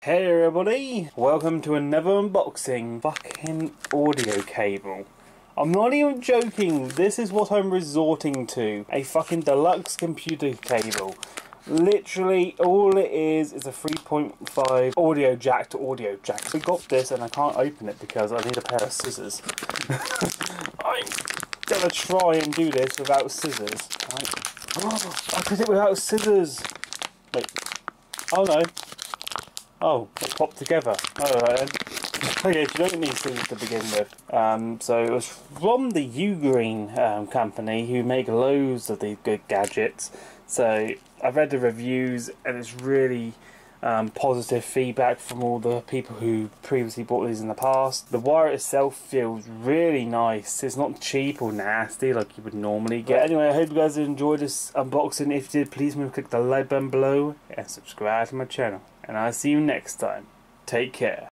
Hey everybody, welcome to another unboxing. Fucking audio cable. I'm not even joking, this is what I'm resorting to. A fucking deluxe computer cable. Literally all it is a 3.5 audio jack to audio jack. We got this and I can't open it because I need a pair of scissors. I'm gonna try and do this without scissors. Oh, I did it without scissors. Wait. Oh no. Oh, it popped together. Alright then. Okay, you don't need scissors to begin with. So it was from the UGREEN company, who make loads of these good gadgets. So I've read the reviews and it's really positive feedback from all the people who previously bought these in the past. The wire itself feels really nice. It's not cheap or nasty like you would normally get. But anyway, I hope you guys enjoyed this unboxing. If you did, please remember to click the like button below and subscribe to my channel. And I'll see you next time. Take care.